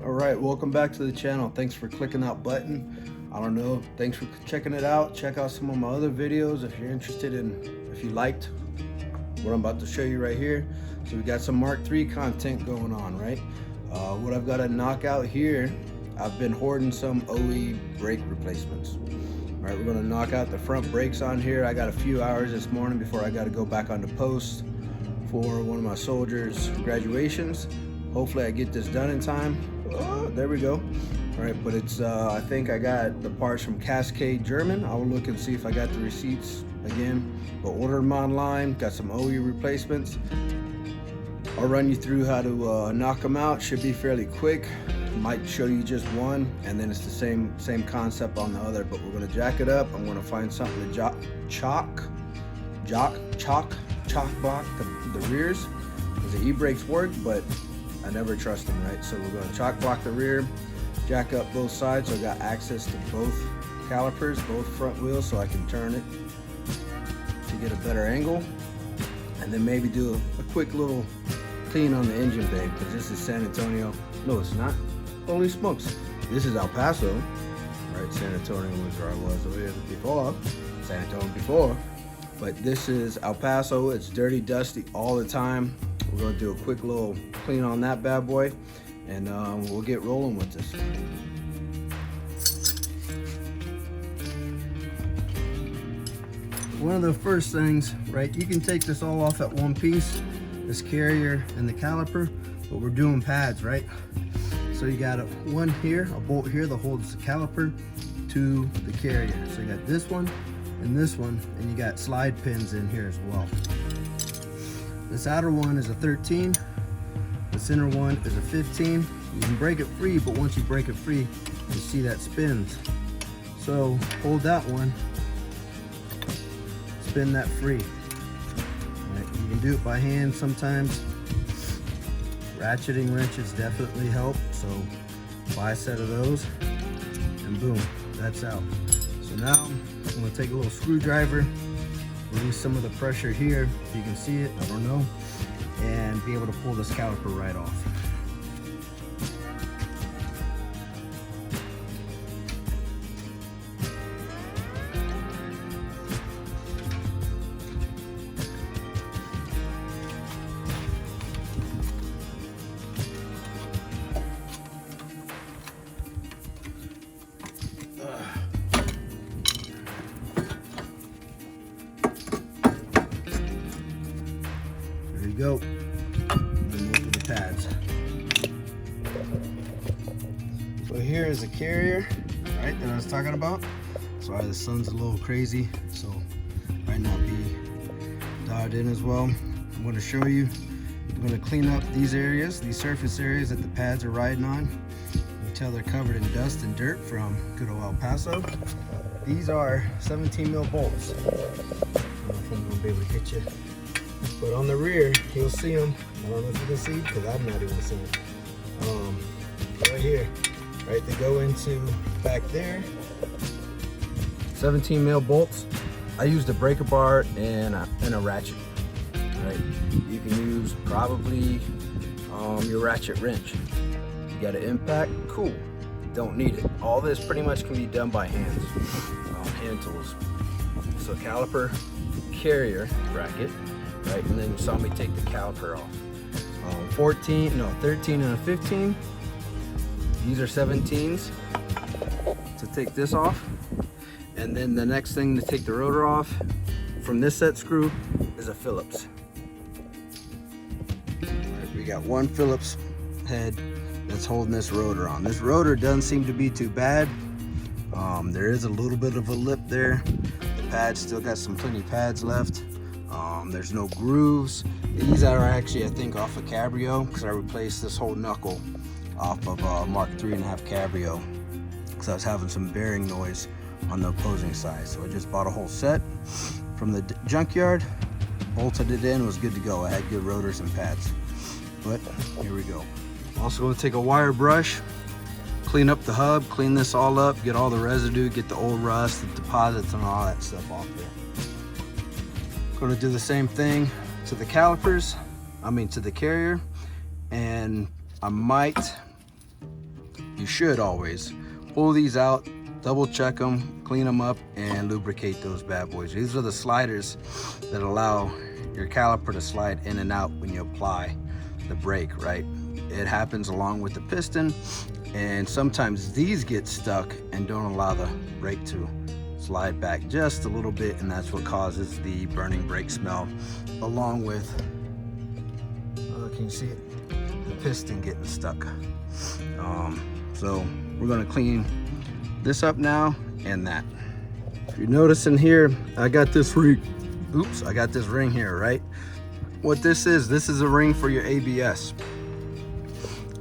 All right, welcome back to the channel. Thanks for clicking that button. I don't know, thanks for checking it out. Check out some of my other videos if you're interested in, if you liked what I'm about to show you right here. So we got some Mark III content going on, right? What I've got to knock out here, I've been hoarding some OE brake replacements. All right, we're gonna knock out the front brakes on here. I got a few hours this morning before I got to go back on the post for one of my soldiers' graduations. Hopefully I get this done in time. Oh, there we go. All right, but it's I think I got the parts from Cascade German. I'll look and see if I got the receipts again, but ordered them online. Got some OE replacements. I'll run you through how to knock them out. Should be fairly quick. Might show you just one, and then it's the same concept on the other, but we're gonna jack it up. I'm gonna find something to chalk block the rears, because the e-brakes work, but I never trust them, right? So we're gonna chalk block the rear, jack up both sides, so I got access to both calipers, both front wheels, so I can turn it to get a better angle, and then maybe do a quick little clean on the engine bay, because this is San Antonio. No, it's not. Holy smokes. This is El Paso, right? San Antonio was where I was before. San Antonio before. But this is El Paso. It's dirty, dusty all the time. We're gonna do a quick little clean on that bad boy, and we'll get rolling with this. One of the first things, right, you can take this all off at one piece, this carrier and the caliper, but we're doing pads, right? So you got one here, a bolt here that holds the caliper to the carrier. So you got this one, and you got slide pins in here as well. This outer one is a 13, this inner one is a 15. You can break it free, but once you break it free, you see that spins. So hold that one, spin that free. Right, you can do it by hand sometimes. Ratcheting wrenches definitely help, so buy a set of those, and boom, that's out. So now I'm gonna take a little screwdriver, release some of the pressure here, if you can see it, I don't know, and be able to pull this caliper right off. Go. And move to the pads. So here is the carrier, right, that I was talking about. Sorry, the sun's a little crazy, so might not be dialed in as well. I'm going to show you. I'm going to clean up these areas, these surface areas that the pads are riding on. You can tell they're covered in dust and dirt from good old El Paso. These are 17 mil bolts. I don't know if I'm going to be able to hit you. But on the rear, you'll see them. I don't know if you can see, because I'm not even seeing them. Right here, right? They go into back there. 17 mil bolts. I used a breaker bar and a ratchet. Right? You can use probably your ratchet wrench. You got an impact, cool. Don't need it. All this pretty much can be done by hands, hand tools. So caliper, carrier bracket. Right, and then you saw me take the caliper off. 13 and a 15. These are 17s. To take this off, and then the next thing to take the rotor off from this set screw is a Phillips. Right, we got one Phillips head that's holding this rotor on. This rotor doesn't seem to be too bad. There is a little bit of a lip there. The pad's still got plenty pads left. There's no grooves. These are actually, I think, off of Cabrio, because I replaced this whole knuckle off of Mark 3.5 Cabrio, because I was having some bearing noise on the opposing side. So I just bought a whole set from the junkyard, bolted it in, was good to go. I had good rotors and pads. But here we go. Also going to take a wire brush, clean up the hub, clean this all up, get all the residue, get the old rust, the deposits, and all that stuff off there. Going to do the same thing to the calipers, to the carrier, and I might you should always pull these out, double check them, clean them up, and lubricate those bad boys. These are the sliders that allow your caliper to slide in and out when you apply the brake, right? It happens along with the piston, and sometimes these get stuck and don't allow the brake to slide back just a little bit, and that's what causes the burning brake smell, along with, can you see it? The piston getting stuck. So we're gonna clean this up now and that. If you're noticing here, I got this ring. Oops, I got this ring here, right? What this is a ring for your ABS.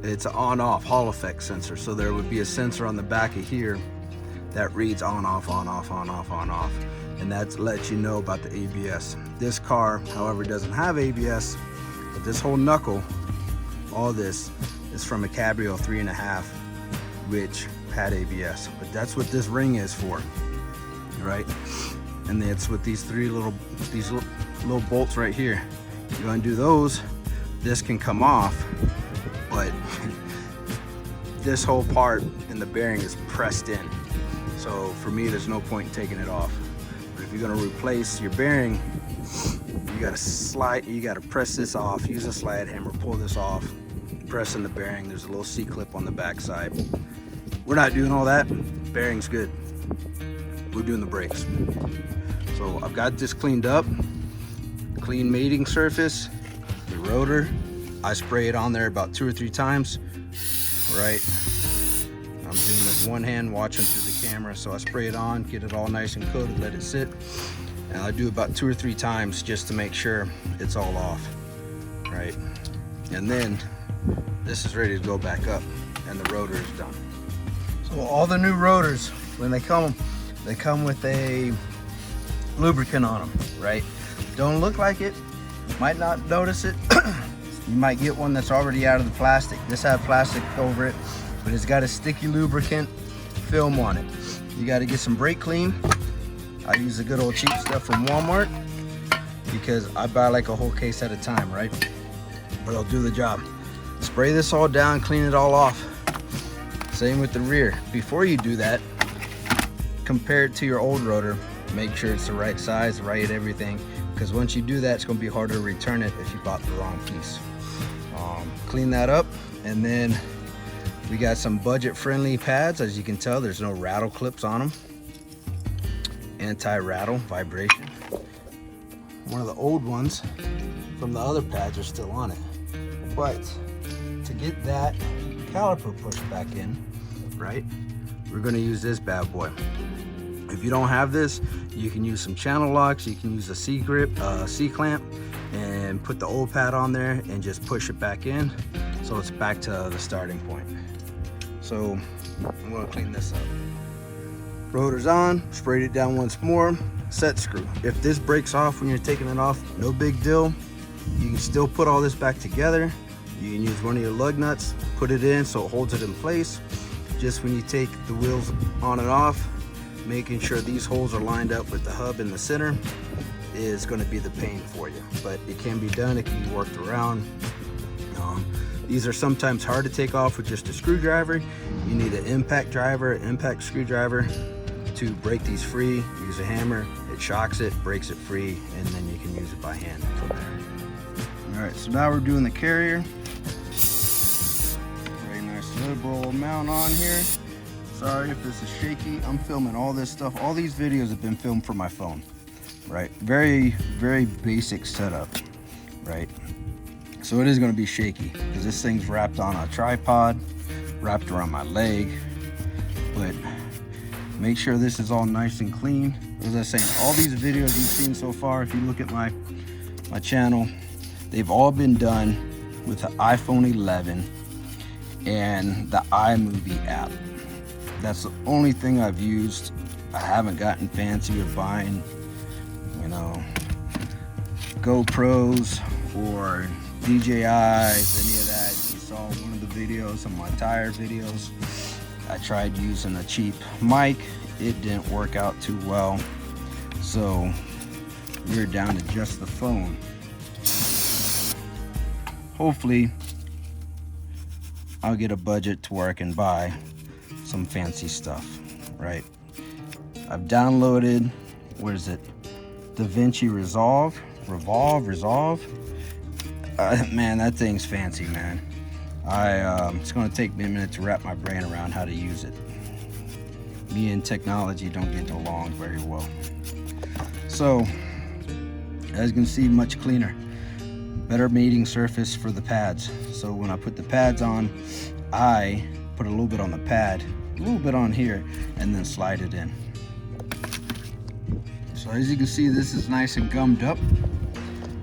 It's an on-off Hall effect sensor. So there would be a sensor on the back of here that reads on, off, on, off, on, off, on, off. And that lets you know about the ABS. This car, however, doesn't have ABS, but this whole knuckle, all this is from a Cabrio 3.5, which had ABS. But that's what this ring is for, right? And it's with these little bolts right here. You undo those, this can come off, but this whole part in the bearing is pressed in. So for me, there's no point in taking it off. But if you're gonna replace your bearing, you gotta press this off, use a slide hammer, pull this off, press in the bearing. There's a little C-clip on the back side. We're not doing all that. Bearing's good. We're doing the brakes. So I've got this cleaned up, clean mating surface, the rotor. I spray it on there about 2 or 3 times, right? I'm doing this one hand, watching through the camera. So I spray it on, get it all nice and coated, let it sit. And I do about 2 or 3 times just to make sure it's all off, right? And then this is ready to go back up and the rotor is done. So all the new rotors, when they come with a lubricant on them, right? Don't look like it, might not notice it. You might get one that's already out of the plastic. This had plastic over it, but it's got a sticky lubricant film on it. You got to get some brake clean. I use the good old cheap stuff from Walmart because I buy like a whole case at a time, right? But I'll do the job. Spray this all down, clean it all off. Same with the rear. Before you do that, compare it to your old rotor. Make sure it's the right size, right everything, because once you do that, it's going to be harder to return it if you bought the wrong piece. Clean that up, and then we got some budget-friendly pads. As you can tell, there's no rattle clips on them. Anti-rattle, vibration. One of the old ones from the other pads are still on it. But to get that caliper pushed back in, right, we're going to use this bad boy. If you don't have this, you can use some channel locks, you can use a C-grip, C-clamp, and put the old pad on there and just push it back in so it's back to the starting point. So I'm going to clean this up. Rotor's on, sprayed it down once more, set screw. If this breaks off when you're taking it off, no big deal. You can still put all this back together. You can use one of your lug nuts, put it in so it holds it in place. Just when you take the wheels on and off, making sure these holes are lined up with the hub in the center is going to be the pain for you, but it can be done. It can be worked around. These are sometimes hard to take off with just a screwdriver. You need an impact driver, an impact screwdriver to break these free. Use a hammer, it shocks it, breaks it free, and then you can use it by hand from there. All right, so now we're doing the carrier. Very nice liberal mount on here. Sorry if this is shaky. I'm filming all this stuff. All these videos have been filmed from my phone, right? Very, very basic setup, right? So it is going to be shaky because this thing's wrapped on a tripod, wrapped around my leg. But make sure this is all nice and clean. As I was saying, all these videos you've seen so far, if you look at my channel, they've all been done with the iPhone 11 and the iMovie app. That's the only thing I've used. I haven't gotten fancy with buying, you know, GoPros or DJIs, any of that. You saw one of the videos, some of my tire videos. I tried using a cheap mic. It didn't work out too well. So we're down to just the phone. Hopefully I'll get a budget to where I can buy some fancy stuff, right? I've downloaded, what is it? DaVinci Resolve. Man, that thing's fancy, man. It's gonna take me a minute to wrap my brain around how to use it. Me and technology don't get along very well. So, as you can see, much cleaner. Better mating surface for the pads. So when I put the pads on, I put a little bit on the pad, a little bit on here, and then slide it in. So as you can see, this is nice and gummed up.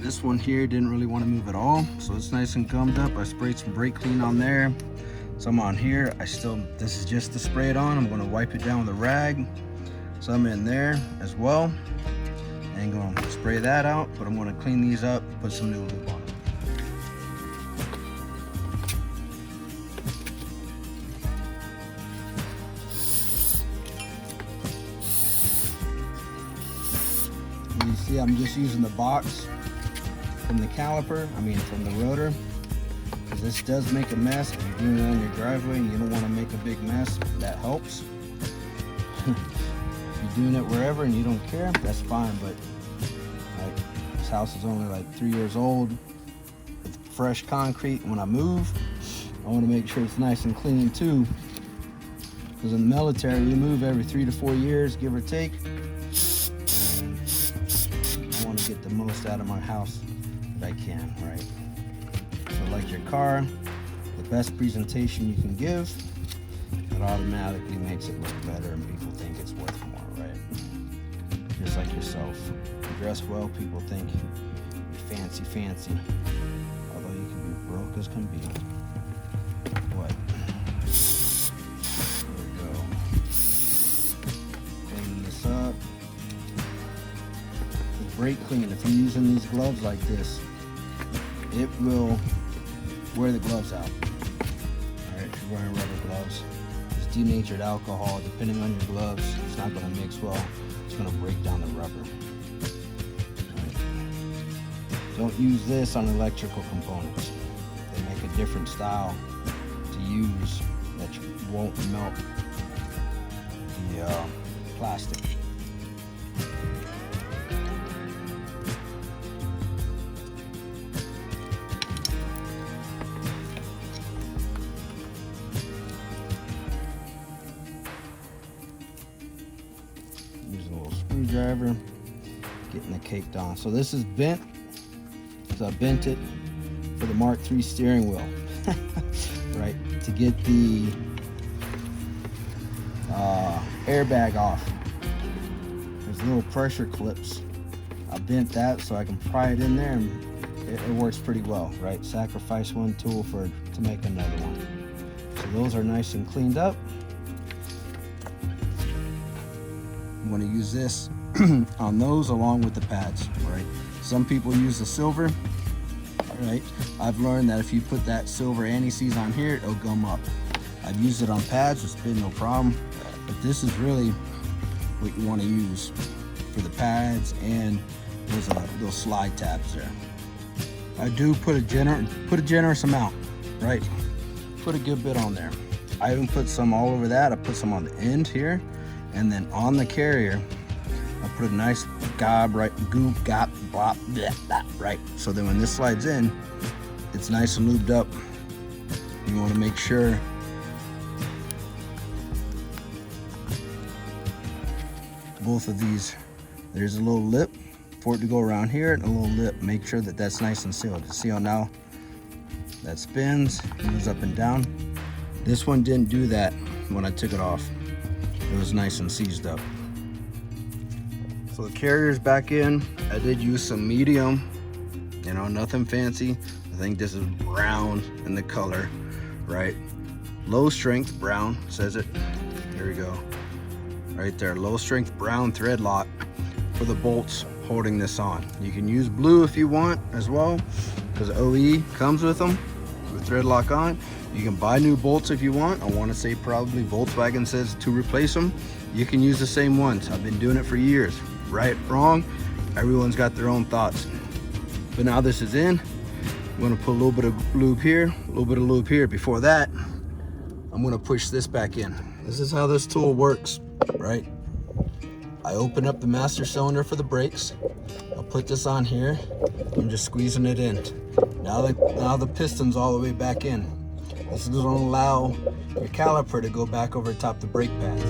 This one here didn't really want to move at all, so it's nice and gummed up. I sprayed some brake clean on there, some on here. This is just to spray it on. I'm going to wipe it down with a rag, some in there as well. And going to spray that out, but I'm going to clean these up, put some new lube on them. You see, I'm just using the box from the caliper, from the rotor, because this does make a mess. If you're doing it on your driveway and you don't want to make a big mess, that helps. Doing it wherever and you don't care, that's fine, but this house is only like 3 years old with fresh concrete. When I move, I want to make sure it's nice and clean too, because in the military we move every 3 to 4 years, give or take, and I want to get the most out of my house that I can, right? So like your car, the best presentation you can give, it automatically makes it look better and people think it's worth more, right? Just like yourself. You dress well, people think you're fancy. Although you can be broke as can be. What? There we go. Clean this up. With brake clean, if you're using these gloves like this, it will wear the gloves out. Alright, if you're wearing rubber gloves. Denatured alcohol, depending on your gloves, it's not going to mix well. It's going to break down the rubber. Right. Don't use this on electrical components. They make a different style to use that won't melt the plastic. Using a little screwdriver, getting the caked on. So this is bent, so I bent it for the Mark III steering wheel, right, to get the airbag off. There's little pressure clips. I bent that so I can pry it in there, and it works pretty well, right? Sacrifice one tool to make another one. So those are nice and cleaned up. I'm going to use this on those along with the pads, right? Some people use the silver, right? I've learned that if you put that silver anti-seize on here, it'll gum up. I've used it on pads, it's been no problem, but this is really what you want to use for the pads and those slide tabs there. I do put a generous amount, right? Put a good bit on there. I even put some all over that. I put some on the end here, and then on the carrier, I put a nice gob, right? Goop, gop, bop, blah, blah, right? So then when this slides in, it's nice and lubed up. You want to make sure both of these, there's a little lip for it to go around here and a little lip. Make sure that that's nice and sealed. See how now that spins, moves up and down. This one didn't do that when I took it off. It was nice and seized up. So the carrier's back in. I did use some medium, you know, nothing fancy. I think this is brown in the color, right? Low strength brown, says it. Here we go. Right there, low strength brown thread lock for the bolts holding this on. You can use blue if you want as well, because OE comes with them with thread lock on. You can buy new bolts if you want. I want to say probably Volkswagen says to replace them. You can use the same ones. I've been doing it for years. Right, wrong, everyone's got their own thoughts. But now this is in, I'm gonna put a little bit of lube here, a little bit of lube here. Before that, I'm gonna push this back in. This is how this tool works, right? I open up the master cylinder for the brakes. I'll put this on here. I'm just squeezing it in. Now the piston's all the way back in. This is gonna allow your caliper to go back over top the brake pads.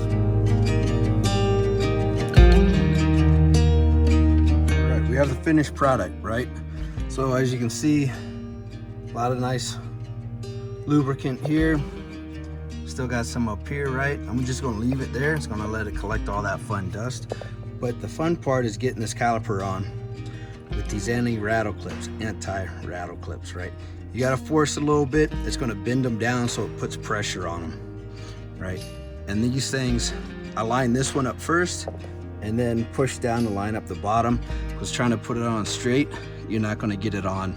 All right, we have the finished product, right? So as you can see, a lot of nice lubricant here. Still got some up here, right? I'm just gonna leave it there. It's gonna let it collect all that fun dust. But the fun part is getting this caliper on with these anti-rattle clips, right? You gotta force a little bit. It's gonna bend them down so it puts pressure on them, right? And these things, I line this one up first and then push down to line up the bottom, because trying to put it on straight, you're not gonna get it on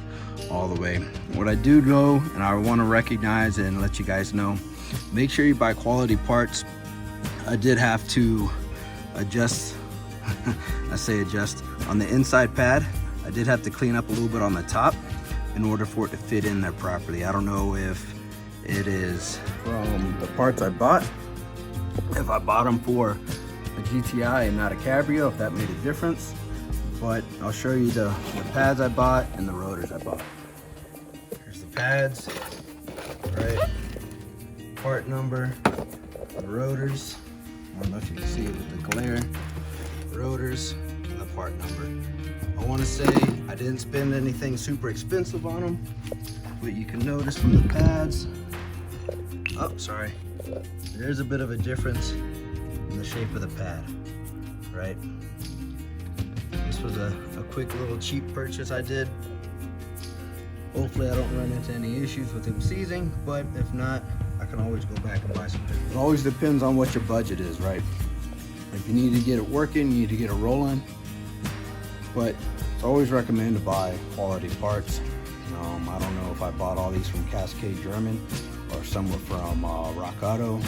all the way. What I do know, and I wanna recognize and let you guys know, make sure you buy quality parts. I did have to adjust, I say adjust, on the inside pad. I did have to clean up a little bit on the top in order for it to fit in there properly. I don't know if it is from the parts I bought, if I bought them for a GTI and not a Cabrio, if that made a difference. But I'll show you the pads I bought and the rotors I bought. Here's the pads, right? Part number, the rotors. I don't know if you can see it with the glare. Rotors and the part number. I want to say I didn't spend anything super expensive on them, but you can notice from the pads, oh sorry, there's a bit of a difference in the shape of the pad, right? This was a quick little cheap purchase I did. Hopefully I don't run into any issues with them seizing, but if not, I can always go back and buy some different. It always depends on what your budget is, right? If you need to get it working, you need to get it rolling. But it's always recommend to buy quality parts. I don't know if I bought all these from Cascade German or some were from Rock Auto.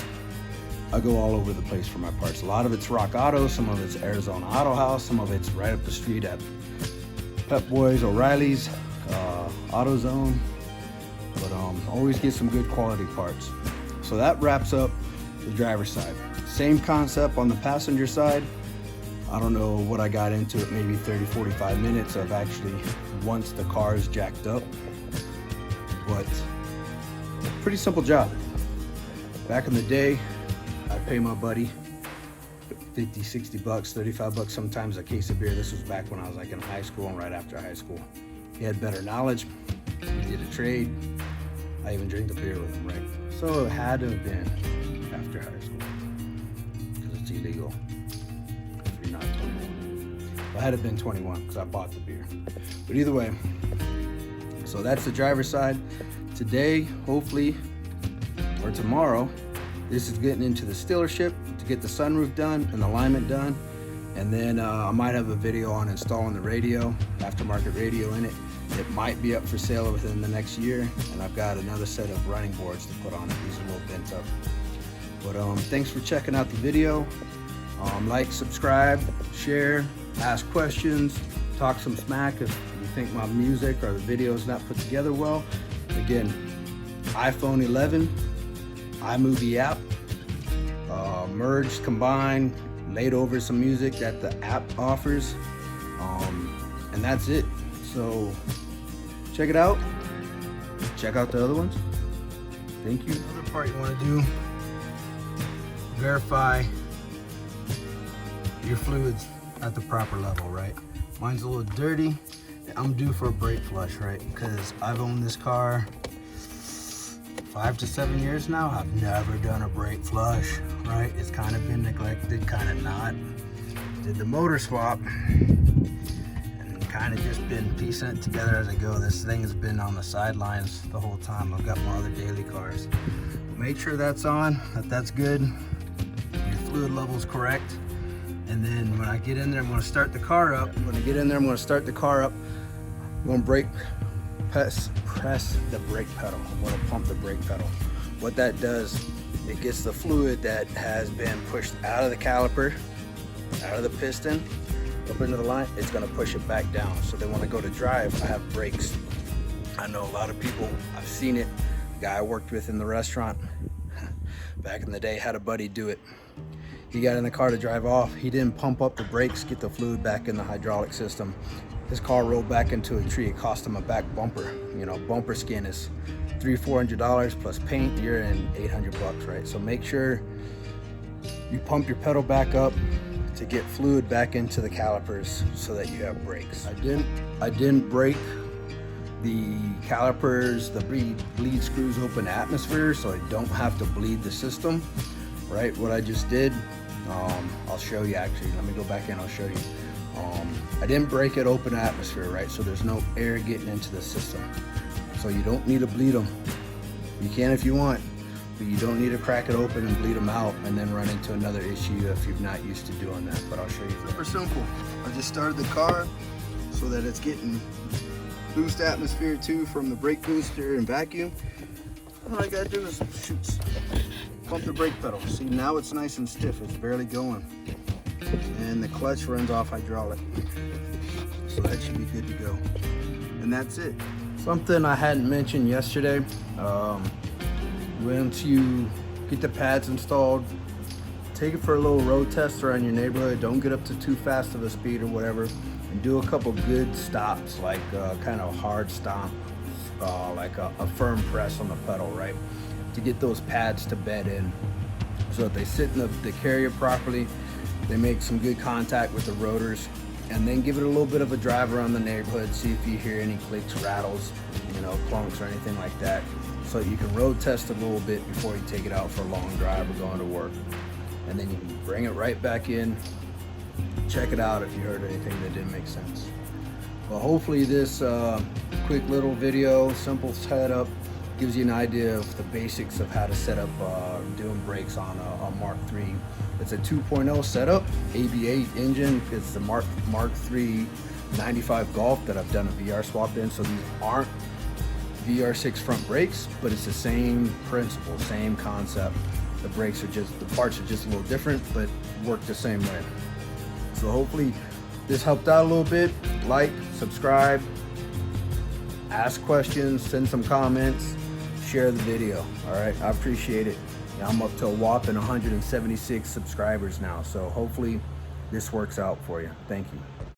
I go all over the place for my parts. A lot of it's Rock Auto, some of it's Arizona Auto House, some of it's right up the street at Pep Boys, O'Reilly's, AutoZone. But always get some good quality parts. So that wraps up the driver's side. Same concept on the passenger side. I don't know what I got into it, maybe 30-45 minutes of actually once the car is jacked up. But pretty simple job. Back in the day, I pay my buddy 50, 60 bucks, 35 bucks sometimes a case of beer. This was back when I was like in high school and right after high school. He had better knowledge. We did a trade. I even drank the beer with him, right? So it had to have been after high school because it's illegal if you're not 21. Well, I had to have been 21 because I bought the beer. But either way, so that's the driver's side. Today, hopefully, or tomorrow, this is getting into the dealership to get the sunroof done and alignment done. And then I might have a video on installing the radio, aftermarket radio in it. It might be up for sale within the next year. And I've got another set of running boards to put on it. These are a little bent up. But thanks for checking out the video. Like, subscribe, share, ask questions, talk some smack if you think my music or the video is not put together well. Again, iPhone 11, iMovie app, merged, combined, laid over some music that the app offers, and that's it. So check it out. Check out the other ones. Thank you. Another part you want to do, verify your fluids at the proper level, right? Mine's a little dirty. I'm due for a brake flush, right? Because I've owned this car 5 to 7 years now. I've never done a brake flush, right? It's kind of been neglected, kind of not. Did the motor swap and kind of just been piecing it together as I go. This thing has been on the sidelines the whole time. I've got my other daily cars. Make sure that's on, that's good. Your fluid level's correct. And then when I get in there, I'm going to start the car up. When I get in there, I'm going to start the car up. I'm going to press the brake pedal. I'm going to pump the brake pedal. What that does, it gets the fluid that has been pushed out of the caliper, out of the piston, up into the line. It's going to push it back down. So then when I go to drive, I have brakes I know a lot of people, I've seen it. The guy I worked with in the restaurant back in the day had a buddy do it. He got in the car to drive off. He didn't pump up the brakes, get the fluid back in the hydraulic system. His car rolled back into a tree. It cost him a back bumper. You know, bumper skin is $300-400 plus paint. You're in $800, right? So make sure you pump your pedal back up to get fluid back into the calipers so that you have brakes. I didn't break the calipers, the bleed screws open atmosphere, so I don't have to bleed the system, right? What I just did, I'll show you actually. Let me go back in, I'll show you. I didn't break it open atmosphere, right? So there's no air getting into the system. So you don't need to bleed them. You can if you want, but you don't need to crack it open and bleed them out and then run into another issue if you're not used to doing that, but I'll show you. Super simple. I just started the car so that it's getting boost atmosphere too from the brake booster and vacuum. All I gotta do is pump the brake pedal. See, now it's nice and stiff, it's barely going. And the clutch runs off hydraulic. So that should be good to go. And that's it. Something I hadn't mentioned yesterday, once you get the pads installed, take it for a little road test around your neighborhood. Don't get up to too fast of a speed or whatever. And do a couple good stops, like kind of hard stomp, like a firm press on the pedal, right? To get those pads to bed in so that they sit in the carrier properly. They make some good contact with the rotors, and then give it a little bit of a drive around the neighborhood, see if you hear any clicks, rattles, you know, clunks or anything like that, so you can road test a little bit before you take it out for a long drive or going to work. And then you can bring it right back in, check it out if you heard anything that didn't make sense. Well, hopefully this quick little video, simple setup, gives you an idea of the basics of how to set up doing brakes on a Mark III. It's a 2.0 setup, AB8 engine. It's the Mark III 95 Golf that I've done a VR swap in. So these aren't VR6 front brakes, but it's the same principle, same concept. The brakes are just, the parts are just a little different, but work the same way. So hopefully this helped out a little bit. Like, subscribe, ask questions, send some comments, share the video. All right, I appreciate it. I'm up to a whopping 176 subscribers now, so hopefully this works out for you. Thank you.